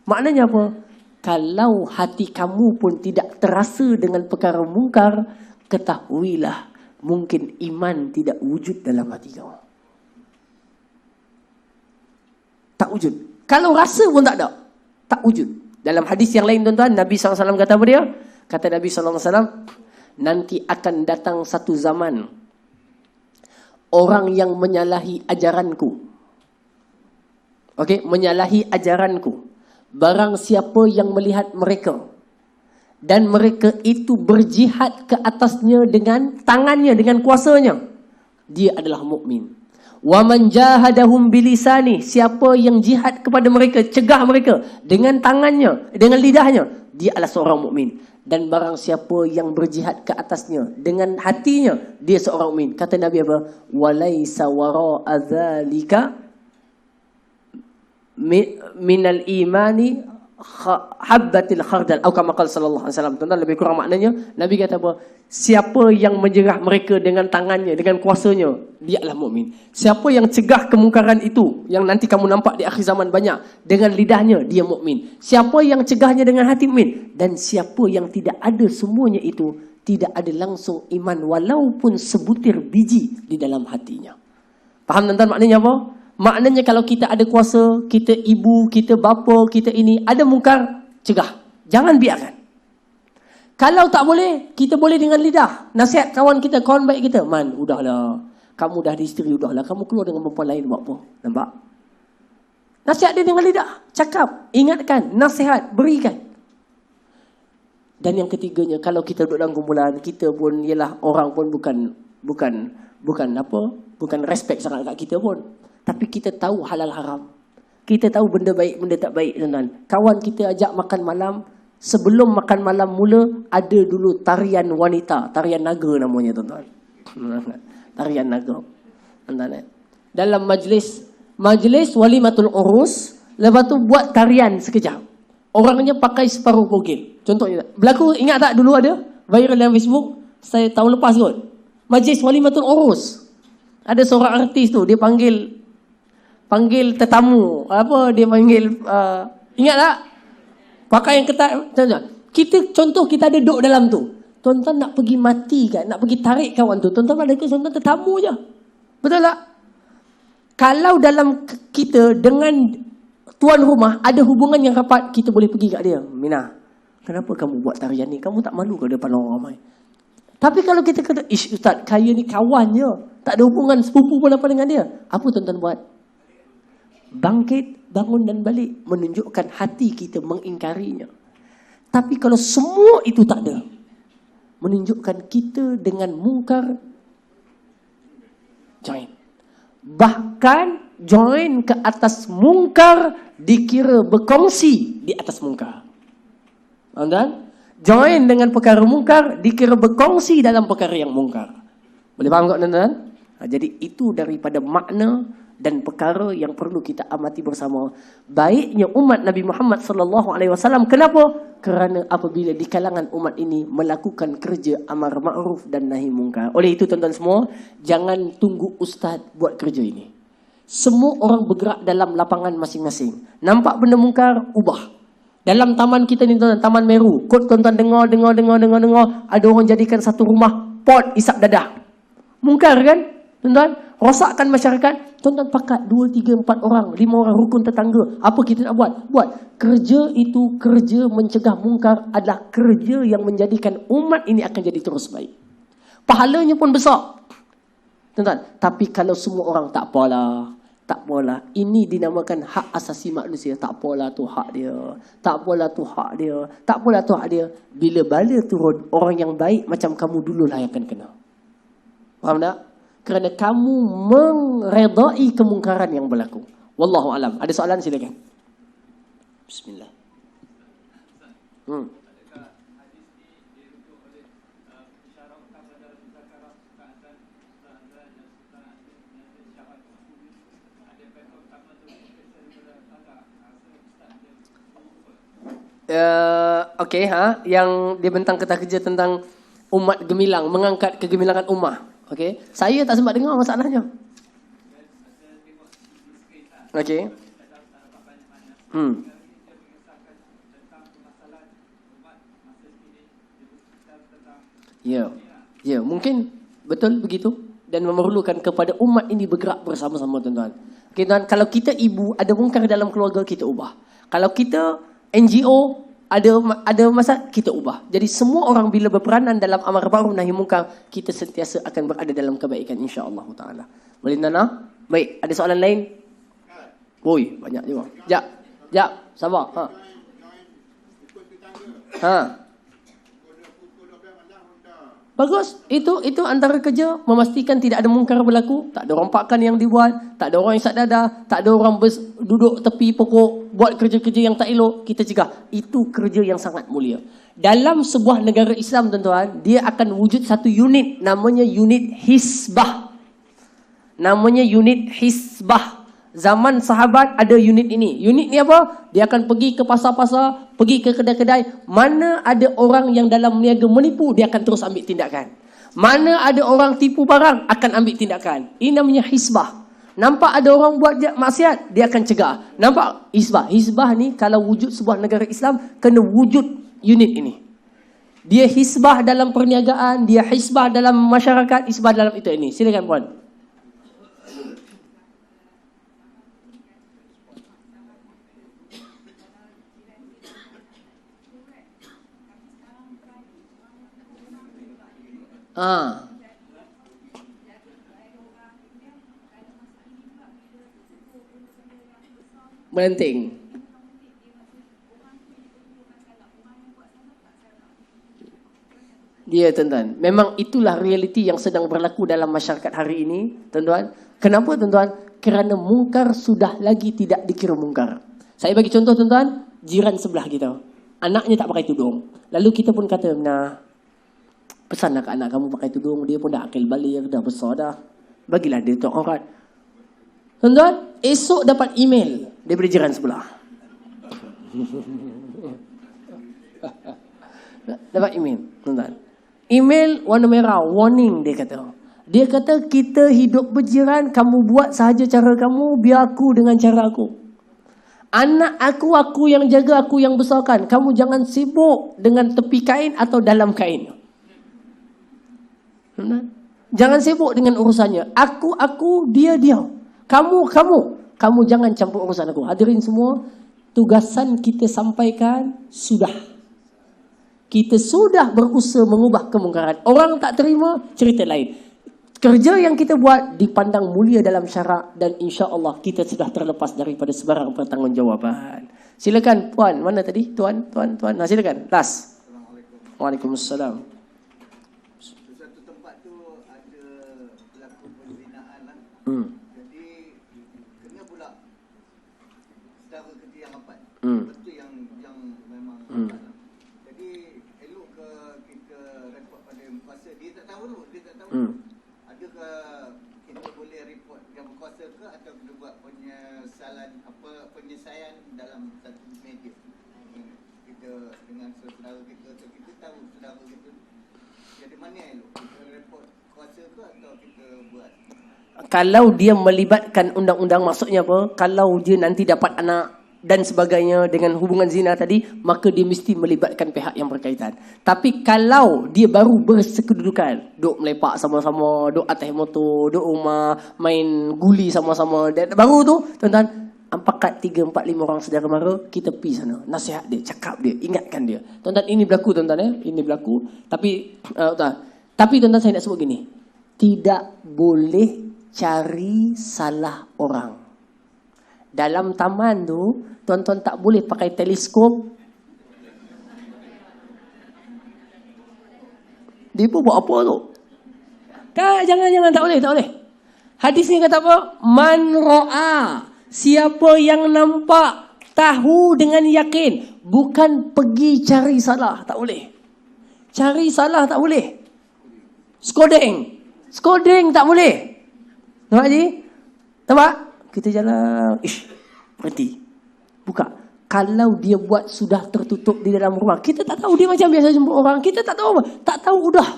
Maknanya apa? Kalau hati kamu pun tidak terasa dengan perkara mungkar, ketahuilah mungkin iman tidak wujud dalam hati kamu. Tak wujud. Kalau rasa pun tak ada, tak wujud. Dalam hadis yang lain tuan-tuan, Nabi SAW kata apa dia? Kata Nabi SAW, nanti akan datang satu zaman orang yang menyalahi ajaranku. Okey, menyalahi ajaranku. Barang siapa yang melihat mereka dan mereka itu berjihad ke atasnya dengan tangannya, dengan kuasanya, dia adalah mukmin. Wa man jahadahum bilisani, siapa yang jihad kepada mereka, cegah mereka dengan tangannya, dengan lidahnya, dia adalah seorang mukmin. Dan barang siapa yang berjihad ke atasnya dengan hatinya, dia seorang mukmin. Kata Nabi apa? Walaisa wara'a dzalika minal imani habbatil khardal atau kama qala sallallahu alaihi wasallam. Tuan-tuan, lebih kurang maknanya Nabi kata apa? Siapa yang menjerah mereka dengan tangannya, dengan kuasanya, dia adalah mukmin. Siapa yang cegah kemungkaran itu yang nanti kamu nampak di akhir zaman banyak, dengan lidahnya, dia mukmin. Siapa yang cegahnya dengan hati mukmin, dan siapa yang tidak ada semuanya itu, tidak ada langsung iman walaupun sebutir biji di dalam hatinya. Faham tuan-tuan maknanya apa? Maknanya kalau kita ada kuasa, kita ibu, kita bapa, kita ini, ada mungkar, cegah. Jangan biarkan. Kalau tak boleh, kita boleh dengan lidah. Nasihat kawan kita, kawan baik kita. Man, udahlah. Kamu dah ada isteri, udahlah. Kamu keluar dengan perempuan lain buat apa? Nampak? Nasihat dia dengan lidah. Cakap, ingatkan, nasihat, berikan. Dan yang ketiganya, kalau kita duduk dalam kumpulan, kita pun, ialah orang pun bukan respect sangat kat kita pun. Tapi kita tahu halal haram. Kita tahu benda baik, benda tak baik, tuan-tuan. Kawan kita ajak makan malam. Sebelum makan malam mula, ada dulu tarian wanita. Tarian naga namanya, tuan-tuan. Tarian naga. Tuan-tuan, dalam majlis walimatul urus, lepas tu buat tarian sekejap. Orangnya pakai separuh bogil. Contohnya, berlaku, ingat tak dulu ada? Viral dalam Facebook. Saya tahun lepas kot. majlis walimatul urus. Ada seorang artis tu, dia panggil tetamu. Apa dia panggil, ingat tak? Pakai yang ketat. Contoh kita ada duduk dalam tu. Tuan-tuan nak pergi mati kan, nak pergi tarik kawan tu. Tuan-tuan ada ke tuan-tuan tetamu je. Betul tak? Kalau dalam kita dengan tuan rumah ada hubungan yang rapat, kita boleh pergi kat dia. Mina, kenapa kamu buat tarian ni? Kamu tak malu ke depan orang ramai? Tapi kalau kita kata, ish ustaz, kaya ni kawan je. Tak ada hubungan sepupu pun apa dengan dia. Apa tuan-tuan buat? Bangkit, bangun dan balik. Menunjukkan hati kita mengingkarinya. Tapi kalau semua itu tak ada, menunjukkan kita dengan mungkar join. Bahkan join ke atas mungkar dikira berkongsi di atas mungkar. Tuan-tuan? Join dengan perkara mungkar dikira berkongsi dalam perkara yang mungkar. Boleh faham tak tuan-tuan? Jadi itu daripada makna dan perkara yang perlu kita amati bersama. Baiknya umat Nabi Muhammad sallallahu alaihi wasallam. Kenapa? Kerana apabila di kalangan umat ini melakukan kerja amar ma'ruf dan nahi mungkar. Oleh itu tuan-tuan semua, jangan tunggu ustaz buat kerja ini. Semua orang bergerak dalam lapangan masing-masing. Nampak benda mungkar, ubah. Dalam taman kita ni tuan-tuan, Taman Meru. Kod tuan-tuan dengar. Ada orang jadikan satu rumah pot isap dadah. Mungkar kan? Tuan-tuan, rosakkan masyarakat. Tuan-tuan pakat 2, 3, 4 orang, 5 orang rukun tetangga. Apa kita nak buat? Buat. Kerja itu, kerja mencegah mungkar adalah kerja yang menjadikan umat ini akan jadi terus baik. Pahalanya pun besar. Tuan-tuan, tapi kalau semua orang tak apalah. Tak apalah. Ini dinamakan hak asasi manusia. Tak apalah tu hak dia. Tak apalah tu hak dia. Tak apalah tu hak dia. Bila bala turun, orang yang baik macam kamu dululah yang akan kena. Faham tak? Kerana kamu meredai kemungkaran yang berlaku. Wallahu alam. Ada soalan silakan. Bismillah. Okey, yang dia bentang kata kerja tentang umat gemilang, mengangkat kegemilangan ummah. Okey, saya tak sempat dengar masalahnya. Okey. Ya, mungkin betul begitu dan memerlukan kepada umat ini bergerak bersama-sama tuan-tuan. Okey tuan, kalau kita ibu ada mungkar dalam keluarga, kita ubah. Kalau kita NGO ada masa kita ubah. Jadi semua orang bila berperanan dalam amar ma'ruf nahi mungkar, kita sentiasa akan berada dalam kebaikan insya-Allah taala. Boleh Nana? Baik, ada soalan lain? Oi, banyak juga. Jap, sabar. Bagus. Itu antara kerja memastikan tidak ada mungkar berlaku, tak ada rompakan yang dibuat, tak ada orang isap dadah, tak ada orang duduk tepi pokok buat kerja-kerja yang tak elok, kita cegah. Itu kerja yang sangat mulia. Dalam sebuah negara Islam tuan-tuan, dia akan wujud satu unit namanya unit Hizbah. Zaman sahabat ada unit ini. Unit ni apa? Dia akan pergi ke pasar-pasar, pergi ke kedai-kedai. Mana ada orang yang dalam niaga menipu, dia akan terus ambil tindakan. Mana ada orang tipu barang, akan ambil tindakan. Ini namanya hizbah. Nampak ada orang buat maksiat, dia akan cegah. Nampak? Hizbah. Hizbah ni kalau wujud sebuah negara Islam, kena wujud unit ini. Dia hizbah dalam perniagaan, dia hizbah dalam masyarakat, hizbah dalam itu ini. Silakan puan. Melenting. Dia tuan-tuan, memang itulah realiti yang sedang berlaku dalam masyarakat hari ini, tuan-tuan. Kenapa tuan-tuan? Kerana mungkar sudah lagi tidak dikira mungkar. Saya bagi contoh tuan-tuan, jiran sebelah kita, anaknya tak pakai tudung. Lalu kita pun kata, nah, pesanlah ke anak kamu pakai tudung, dia pun dah akil balik, dah besar dah. Bagilah dia tok aurat. Tuan-tuan, esok dapat email daripada jiran sebelah. Dapat email, tuan-tuan. Email warna merah, warning dia kata. Dia kata kita hidup berjiran, kamu buat sahaja cara kamu, biar aku dengan cara aku. Anak aku yang jaga, aku yang besarkan. Kamu jangan sibuk dengan tepi kain atau dalam kain. Jangan sibuk dengan urusannya. Aku, dia. Kamu jangan campur urusan aku. Hadirin semua, tugasan kita sampaikan sudah. Kita sudah berusaha mengubah kemungkaran. Orang tak terima, cerita lain. Kerja yang kita buat dipandang mulia dalam syarak dan insya-Allah kita sudah terlepas daripada sebarang pertanggungjawaban. Silakan puan, mana tadi? Tuan. Nah, silakan. Las. Assalamualaikum. Waalaikumsalam. Di satu tempat tu ada pelaku perzinaan lah. Jadi kena pula saudara kerja yang rapat. Betul yang memang rapat lah. Jadi elok ke kita report pada kuasa. Dia tak tahu dulu. Adakah kita boleh report yang berkuasa ke atau kita buat penyelesaian dalam satu media? Kita dengan saudara kita atau kita tahu saudara kita. Jadi mana elok? Kita report kuasa ke atau kita buat? Kalau dia melibatkan undang-undang, maksudnya apa? Kalau dia nanti dapat anak dan sebagainya dengan hubungan zina tadi, maka dia mesti melibatkan pihak yang berkaitan. Tapi kalau dia baru bersekedudukan, duk melepak sama-sama, duk atas motor, duk rumah, main guli sama-sama, dan baru tu, tuan-tuan, 3, 4, 5 orang saudara mara, kita pergi sana, nasihat dia, cakap dia, ingatkan dia. Tuan-tuan, ini berlaku tuan-tuan ya, ini berlaku. Tapi tuan-tuan, saya nak sebut gini, tidak boleh cari salah orang. Dalam taman tu, tuan-tuan tak boleh pakai teleskop. Dia pun buat apa tu? Jangan, tak boleh. Hadis ni kata apa? Man ra'a, siapa yang nampak, tahu dengan yakin. Bukan pergi cari salah, tak boleh. Cari salah tak boleh. Skodeng tak boleh. Nampak je? Nampak? Kita jalan, berhenti. Buka. Kalau dia buat sudah tertutup di dalam rumah, kita tak tahu, dia macam biasa jemput orang, kita tak tahu apa. Tak tahu dah.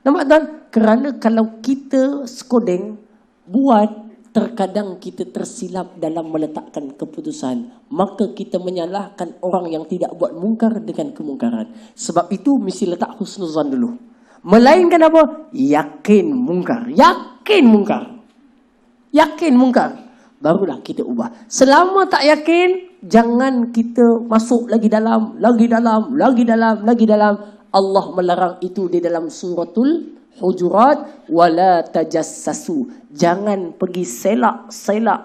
Nampak tuan? Kerana kalau kita skodeng buat, terkadang kita tersilap dalam meletakkan keputusan. Maka kita menyalahkan orang yang tidak buat mungkar dengan kemungkaran. Sebab itu mesti letak husnuzan dulu. Melainkan apa? Yakin mungkar. Yakin mungkar, barulah kita ubah. Selama tak yakin, jangan kita masuk lagi dalam. Allah melarang itu di dalam suratul Hujurat, wala tajassasu. Jangan pergi selak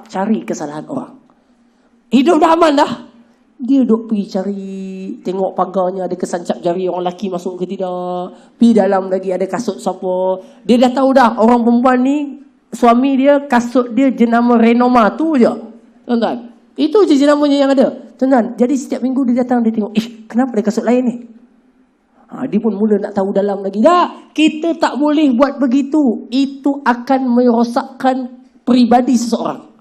cari kesalahan orang. Hidup dah aman dah. Dia duk pergi cari, tengok pagarnya ada kesancap jari orang lelaki masuk ke tidak. Pergi dalam lagi ada kasut siapa. Dia dah tahu dah orang perempuan ni, suami dia, kasut dia jenama Renoma tu je. Tuan-tuan, itu je jenamanya yang ada. Tuan-tuan, jadi setiap minggu dia datang, dia tengok, kenapa ada kasut lain ni? Dia pun mula nak tahu dalam lagi. Tak, kita tak boleh buat begitu. Itu akan merosakkan peribadi seseorang.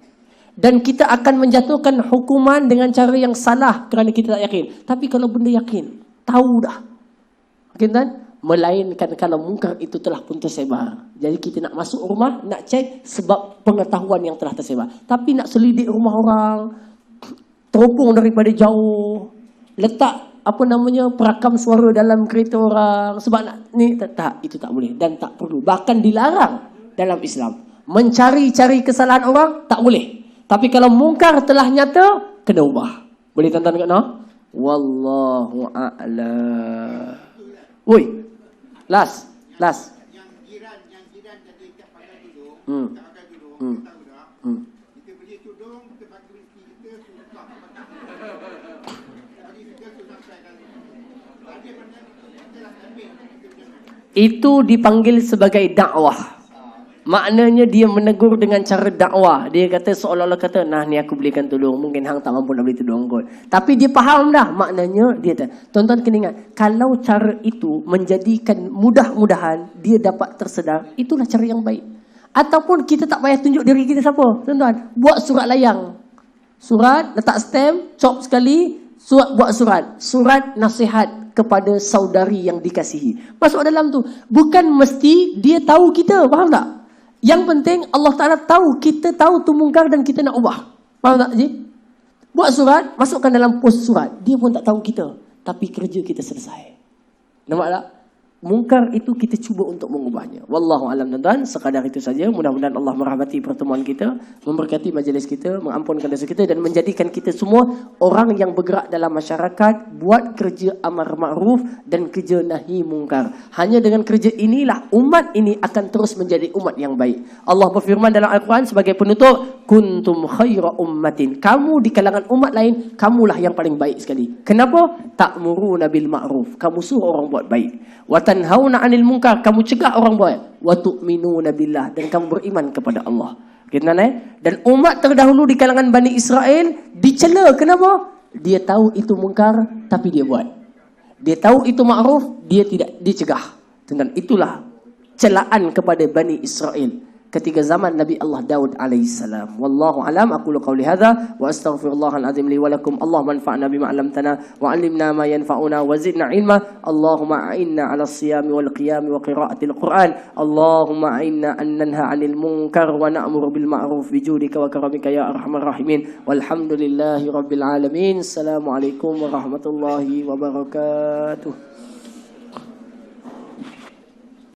Dan kita akan menjatuhkan hukuman dengan cara yang salah kerana kita tak yakin. Tapi kalau benda yakin, tahu dah. Okay, tuan? Melainkan kalau mungkar itu telah pun tersebar. Jadi kita nak masuk rumah, nak cek sebab pengetahuan yang telah tersebar. Tapi nak selidik rumah orang, teropong daripada jauh, letak perakam suara dalam kereta orang, sebab nak ni tak, itu tak boleh dan tak perlu. Bahkan dilarang dalam Islam. Mencari-cari kesalahan orang tak boleh. Tapi kalau mungkar telah nyata, kena ubah. Boleh tuan-tuan tengok no? Wallahu a'lam. Woi. Last. Yang jiran tadi tak pakai tudung, tak pakai tudung, tahu tak? Kita beli tudung, kita pakai rezeki kita susah. Jadi kita susah sekali. Ada benda kita lah ambil. Itu dipanggil sebagai dakwah. Maknanya dia menegur dengan cara dakwah. Dia kata seolah-olah kata, nah ni aku belikan tudung. Mungkin hang tak mampu nak beli tudung kot. Tapi dia faham dah maknanya dia. Tuan-tuan kena ingat, kalau cara itu menjadikan mudah-mudahan dia dapat tersedar, itulah cara yang baik. Ataupun kita tak payah tunjuk diri kita siapa. Tuan-tuan, buat surat layang. Surat, letak stamp, chop sekali, buat surat nasihat kepada saudari yang dikasihi. Masuk dalam tu. Bukan mesti dia tahu kita, faham tak? Yang penting Allah Ta'ala tahu, kita tahu tu mungkar dan kita nak ubah. Faham tak, Haji? Buat surat, masukkan dalam pos surat. Dia pun tak tahu kita, tapi kerja kita selesai. Nampak tak? Mungkar itu kita cuba untuk mengubahnya. Wallahu alam, tuan-tuan. Sekadar itu saja. Mudah-mudahan Allah merahmati pertemuan kita, memberkati majlis kita, mengampunkan dosa kita dan menjadikan kita semua orang yang bergerak dalam masyarakat, buat kerja amar ma'ruf dan kerja nahi mungkar. Hanya dengan kerja inilah umat ini akan terus menjadi umat yang baik. Allah berfirman dalam Al-Quran sebagai penutup, kuntum khaira ummatin. Kamu di kalangan umat lain, kamulah yang paling baik sekali. Kenapa? Ta'muruna bil ma'ruf. Kamu suruh orang buat baik. Wa tanhauna 'anil munkar, kamu cegah orang buat. Wa tu'minuna billah, dan kamu beriman kepada Allah. Kita dan umat terdahulu di kalangan Bani Israel dicela. Kenapa? Dia tahu itu munkar tapi dia buat. Dia tahu itu ma'ruf, dia tidak dicegah. Dan itulah celaan kepada Bani Israel ketika zaman Nabi Allah Daud alaihissalam. Wallahu alam, aqulu qawli hadza wa astaghfirullahal azim li wa lakum. Allahumma anfa'na bima 'allamtana wa 'allimna ma yanfa'una wa zidna 'ilma. Allahumma a'inna 'alas siyami wal qiyami wa qira'atil Qur'an. Allahumma a'inna an nanha 'anil munkar wa na'muru bil ma'ruf bi judika wa karamika ya arhamar rahimin. Walhamdulillahi rabbil alamin. Assalamualaikum warahmatullahi wabarakatuh.